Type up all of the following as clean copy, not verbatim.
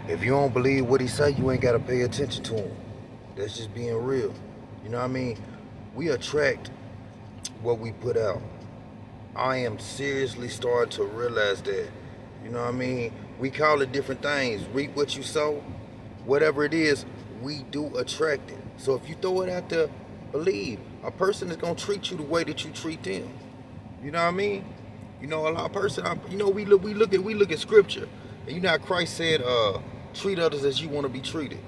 If you don't believe what he say, you ain't gotta pay attention to him. That's just being real. You know what I mean? We attract what we put out. I am seriously starting to realize that. You know what I mean? We call it different things. Reap what you sow. Whatever it is, we do attract it. So if you throw it out there, believe a person is gonna treat you the way that you treat them. You know what I mean? You know, a lot of person. You know, we look at scripture, and you know how Christ said, "Treat others as you want to be treated."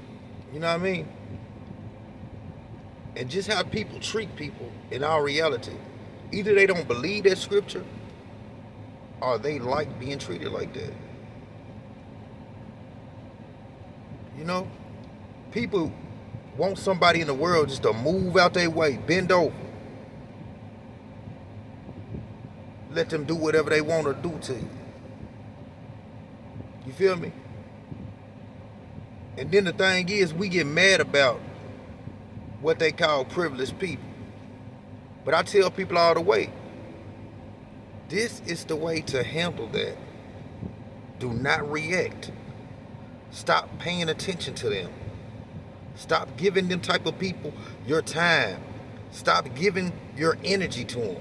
You know what I mean? And just how people treat people in our reality, either they don't believe that scripture, or they like being treated like that. You know, people want somebody in the world just to move out their way, bend over, let them do whatever they want to do to you. You feel me? And then the thing is, we get mad about what they call privileged people. But I tell people all the way, this is the way to handle that. Do not react. Stop paying attention to them. Stop giving them type of people your time. Stop giving your energy to them.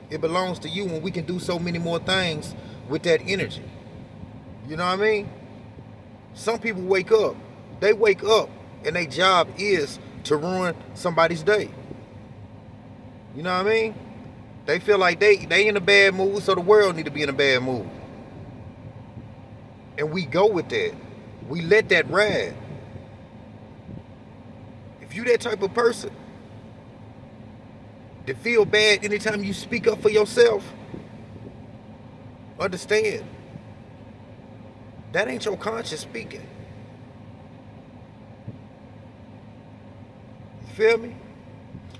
It belongs to you, and we can do so many more things with that energy. You know what I mean? Some people wake up. They wake up and their job is to ruin somebody's day. You know what I mean? They feel like they in a bad mood, so the world need to be in a bad mood. And we go with that. We let that ride. If you that type of person that feel bad anytime you speak up for yourself, understand, that ain't your conscience speaking. You feel me?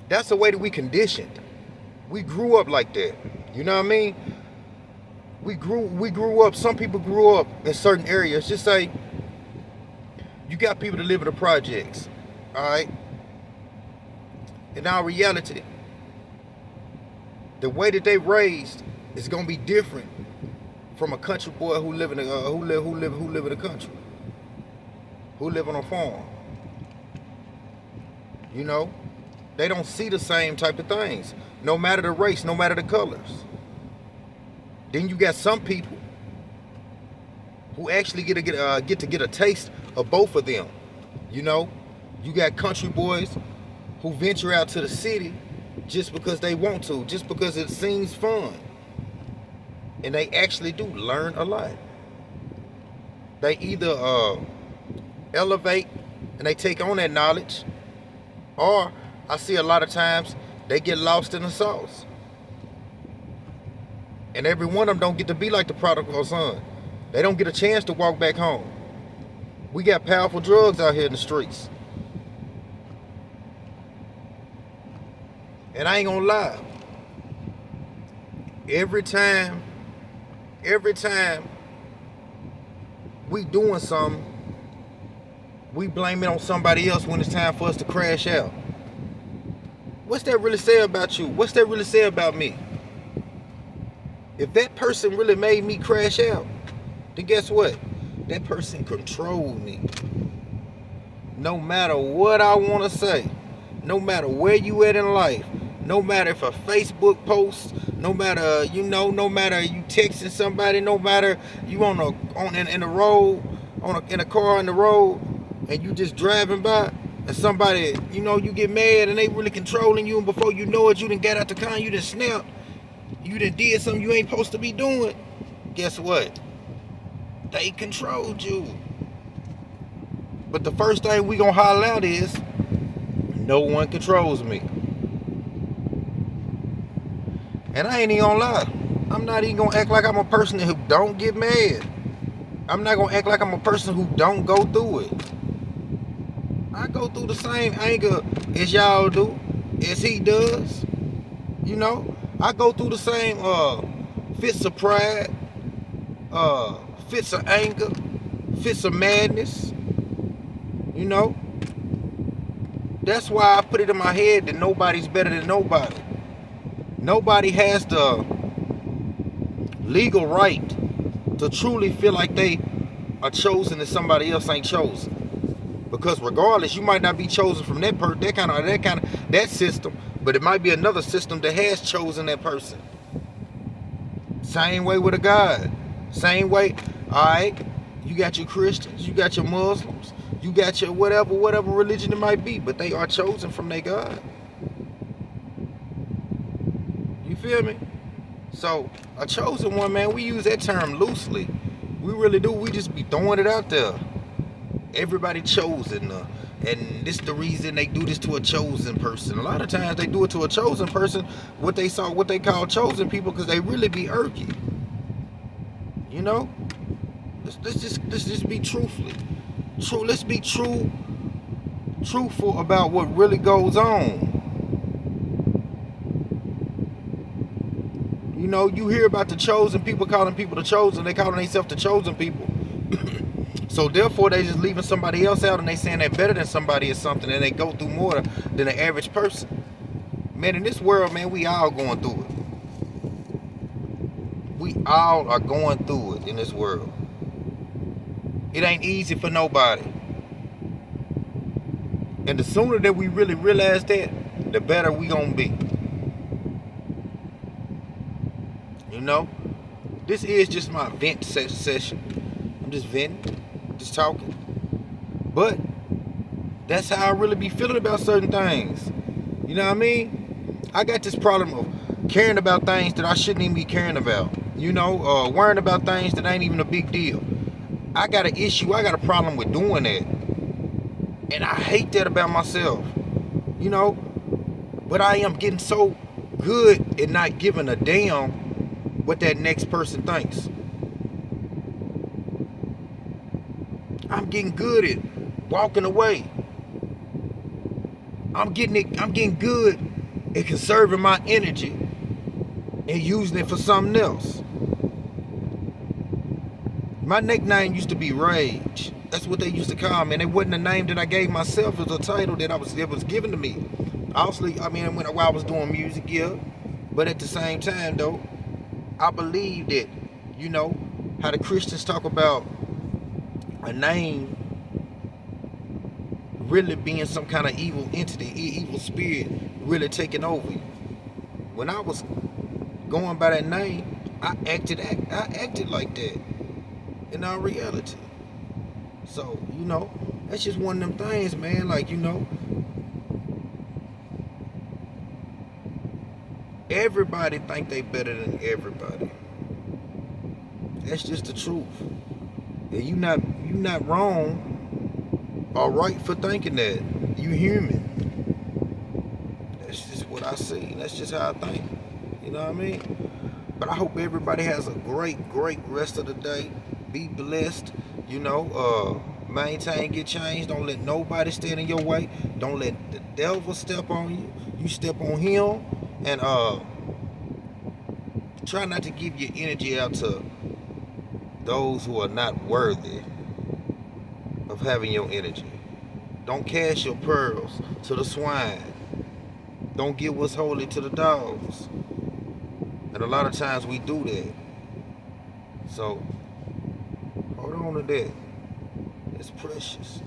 That's the way that we conditioned. We grew up like that. You know what I mean? We grew up, some people grew up in certain areas. Just say you got people that live in the projects, all right? In our reality, the way that they raised is gonna be different from a country boy who live in the country, who live on a farm. You know, they don't see the same type of things, no matter the race, no matter the colors. Then you got some people who actually get to get a taste of both of them. You know, you got country boys who venture out to the city just because they want to, just because it seems fun. And they actually do learn a lot. They either elevate and they take on that knowledge, or I see a lot of times they get lost in the sauce. And every one of them don't get to be like the prodigal son. They don't get a chance to walk back home. We got powerful drugs out here in the streets. And I ain't gonna lie. Every time we doing something, we blame it on somebody else when it's time for us to crash out. What's that really say about you? What's that really say about me? If that person really made me crash out, then guess what? That person controlled me. No matter what I want to say, no matter where you at in life, no matter if a Facebook post, no matter no matter you texting somebody, no matter you in the road, in a car in the road, and you just driving by, and somebody, you get mad and they really controlling you, and before you know it, you done got out the car and you done snapped, you done did something you ain't supposed to be doing. Guess what? They controlled you. But the first thing we gonna holler out is, no one controls me. And I ain't even gonna lie. I'm not even gonna act like I'm a person who don't get mad. I'm not gonna act like I'm a person who don't go through it. I go through the same anger as y'all do, as he does. I go through the same fits of pride, fits of anger, fits of madness. That's why I put it in my head that nobody's better than nobody. Nobody has the legal right to truly feel like they are chosen and somebody else ain't chosen. Because regardless, you might not be chosen from that system, but it might be another system that has chosen that person. Same way with a God. Same way. All right, you got your Christians, you got your Muslims, you got your whatever religion it might be, but they are chosen from their God. You feel me? So a chosen one, man, we use that term loosely. We really do. We just be throwing it out there. Everybody chosen, and this the reason they do this to a chosen person. A lot of times they do it to a chosen person, what they call chosen people, because they really be irky. You know, let's just be truthful. Let's be truthful about what really goes on. You know, you hear about the chosen people calling people the chosen. They calling themselves the chosen people. So therefore, they just leaving somebody else out, and they saying they're better than somebody or something, and they go through more than the average person. Man, in this world, man, we all going through it. We all are going through it in this world. It ain't easy for nobody. And the sooner that we really realize that, the better we gonna be. You know, this is just my vent session. I'm just venting, just talking. But that's how I really be feeling about certain things. You know what I mean? I got this problem of caring about things that I shouldn't even be caring about. You know, worrying about things that ain't even a big deal. I got an issue, I got a problem with doing that. And I hate that about myself. You know, but I am getting so good at not giving a damn what that next person thinks. I'm getting good at walking away. I'm getting good at conserving my energy and using it for something else. My nickname used to be Rage. That's what they used to call me, and it wasn't a name that I gave myself. It was a title that was given to me. Obviously, I mean, while I was doing music, yeah. But at the same time, though, I believe that, you know, how the Christians talk about a name really being some kind of evil entity, evil spirit really taking over you. When I was going by that name, I acted like that in our reality. So, you know, that's just one of them things, man. Like, you know, everybody think they better than everybody. That's just the truth. And you not wrong or right for thinking that. You human. That's just what I see. That's just how I think. You know what I mean? But I hope everybody has a great rest of the day. Be blessed. You know, maintain, get changed. Don't let nobody stand in your way. Don't let the devil step on you. You step on him. And try not to give your energy out to those who are not worthy of having your energy. Don't cast your pearls to the swine. Don't give what's holy to the dogs. And a lot of times we do that. So, hold on to that. It's precious.